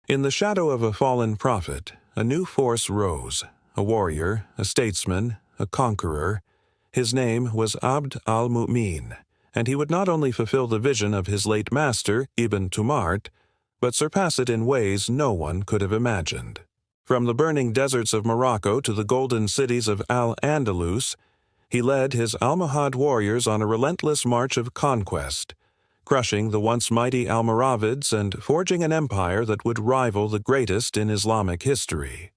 In the shadow of a fallen prophet, a new force rose, a warrior, a statesman, a conqueror. His name was Abd al-Mu'min, and he would not only fulfill the vision of his late master, Ibn Tumart, but surpass it in ways no one could have imagined. From the burning deserts of Morocco to the golden cities of Al-Andalus, he led his Almohad warriors on a relentless march of conquest, crushing the once mighty Almoravids and forging an empire that would rival the greatest in Islamic history.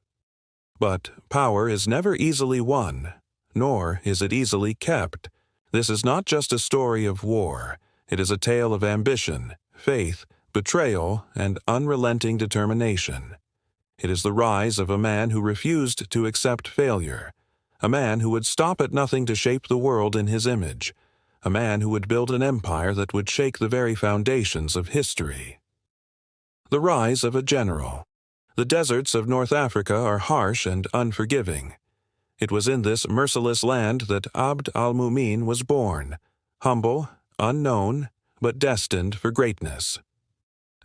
But power is never easily won, nor is it easily kept. This is not just a story of war. It is a tale of ambition, faith, betrayal, and unrelenting determination. It is the rise of a man who refused to accept failure, a man who would stop at nothing to shape the world in his image, a man who would build an empire that would shake the very foundations of history. The rise of a general. The deserts of North Africa are harsh and unforgiving. It was in this merciless land that Abd al-Mu'min was born, humble, unknown, but destined for greatness.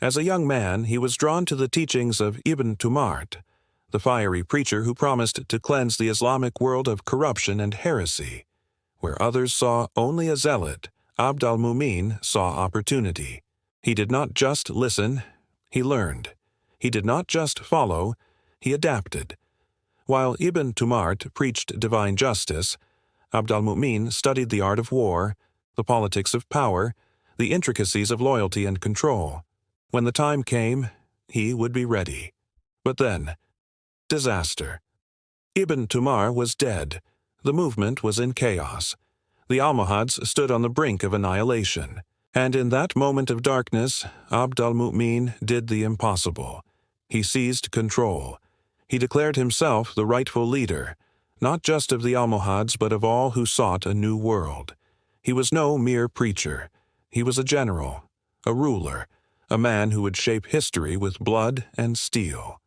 As a young man, he was drawn to the teachings of Ibn Tumart, the fiery preacher who promised to cleanse the Islamic world of corruption and heresy. Where others saw only a zealot, Abd al-Mu'min saw opportunity. He did not just listen, he learned. He did not just follow, he adapted. While Ibn Tumart preached divine justice, Abd al-Mu'min studied the art of war, the politics of power, the intricacies of loyalty and control. When the time came, he would be ready. But then, disaster. Ibn Tumar was dead. The movement was in chaos. The Almohads stood on the brink of annihilation. And in that moment of darkness, Abd al-Mu'min did the impossible. He seized control. He declared himself the rightful leader, not just of the Almohads but of all who sought a new world. He was no mere preacher. He was a general, a ruler, a man who would shape history with blood and steel.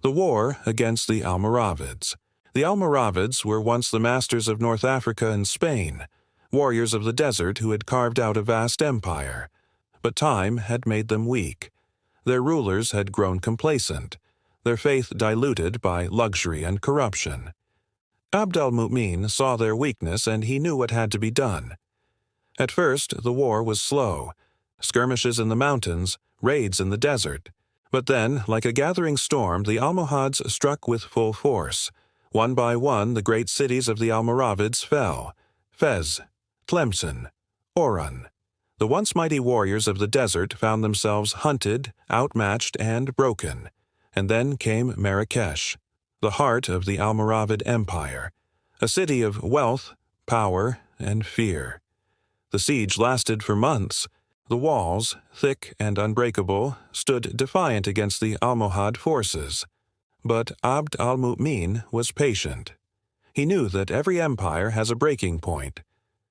The war against the Almoravids. The Almoravids were once the masters of North Africa and Spain, warriors of the desert who had carved out a vast empire. But time had made them weak. Their rulers had grown complacent, their faith diluted by luxury and corruption. Abd al-Mu'min saw their weakness and he knew what had to be done. At first, the war was slow. Skirmishes in the mountains, raids in the desert. But then, like a gathering storm, the Almohads struck with full force. One by one, the great cities of the Almoravids fell. Fez, Tlemcen, Oran. The once mighty warriors of the desert found themselves hunted, outmatched, and broken. And then came Marrakesh, the heart of the Almoravid Empire, a city of wealth, power, and fear. The siege lasted for months. The walls, thick and unbreakable, stood defiant against the Almohad forces. But Abd al-Mu'min was patient. He knew that every empire has a breaking point,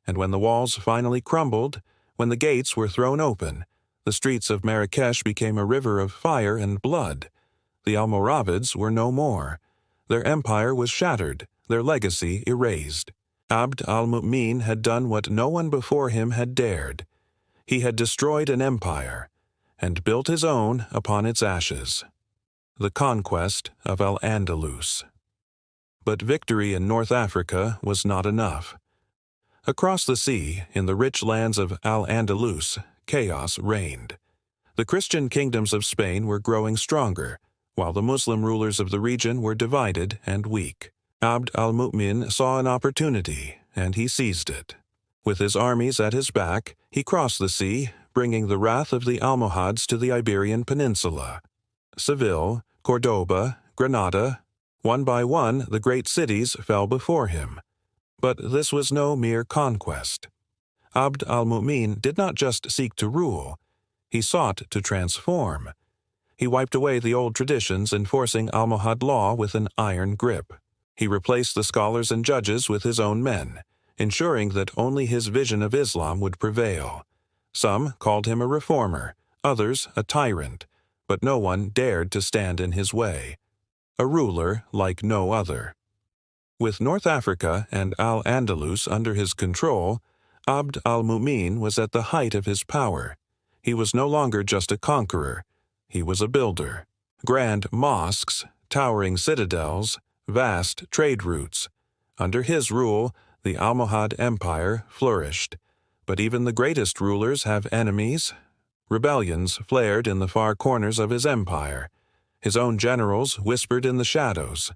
and when the walls finally crumbled, when the gates were thrown open, the streets of Marrakesh became a river of fire and blood. The Almoravids were no more. Their empire was shattered, their legacy erased. Abd al-Mu'min had done what no one before him had dared. He had destroyed an empire and built his own upon its ashes. The conquest of Al-Andalus. But victory in North Africa was not enough. Across the sea, in the rich lands of Al-Andalus, chaos reigned. The Christian kingdoms of Spain were growing stronger, while the Muslim rulers of the region were divided and weak. Abd al-Mu'min saw an opportunity, and he seized it. With his armies at his back, he crossed the sea, bringing the wrath of the Almohads to the Iberian Peninsula. Seville, Cordoba, Granada, one by one the great cities fell before him. But this was no mere conquest. Abd al-Mu'min did not just seek to rule, he sought to transform. He wiped away the old traditions, enforcing Almohad law with an iron grip. He replaced the scholars and judges with his own men, ensuring that only his vision of Islam would prevail. Some called him a reformer, others a tyrant, but no one dared to stand in his way. A ruler like no other. With North Africa and Al-Andalus under his control, Abd al-Mu'min was at the height of his power. He was no longer just a conqueror. He was a builder. grand mosques, towering citadels, vast trade routes. Under his rule, the Almohad Empire flourished. But even the greatest rulers have enemies. Rebellions flared in the far corners of his empire. His own generals whispered in the shadows.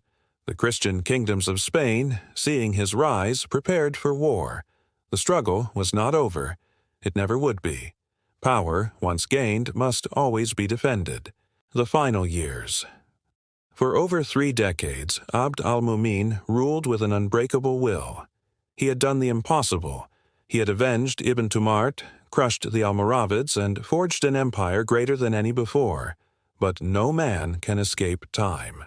The Christian kingdoms of Spain, seeing his rise, prepared for war. The struggle was not over. It never would be. Power, once gained, must always be defended. The final years. For over 3 decades, Abd al-Mumin ruled with an unbreakable will. He had done the impossible. He had avenged Ibn Tumart, crushed the Almoravids, and forged an empire greater than any before. But no man can escape time.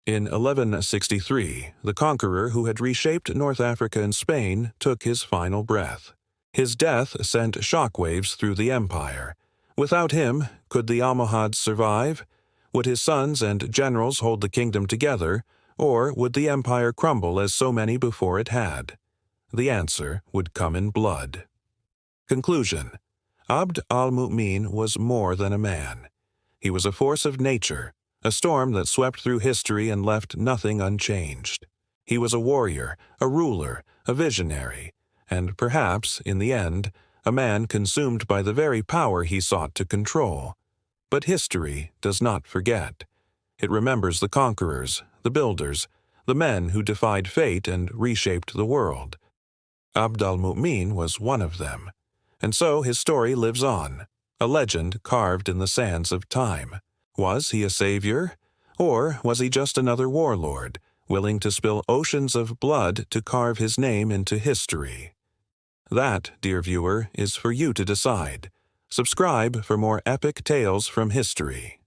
In 1163, the conqueror who had reshaped North Africa and Spain took his final breath. His death sent shockwaves through the empire. Without him, could the Almohads survive? Would his sons and generals hold the kingdom together, or would the empire crumble as so many before it had? The answer would come in blood. Conclusion. Abd al-Mu'min was more than a man. He was a force of nature, a storm that swept through history and left nothing unchanged. He was a warrior, a ruler, a visionary, and perhaps, in the end, a man consumed by the very power he sought to control. But history does not forget. It remembers the conquerors, the builders, the men who defied fate and reshaped the world. Abd al-Mu'min was one of them. And so his story lives on, a legend carved in the sands of time. Was he a savior? Or was he just another warlord, willing to spill oceans of blood to carve his name into history? That, dear viewer, is for you to decide. Subscribe for more epic tales from history.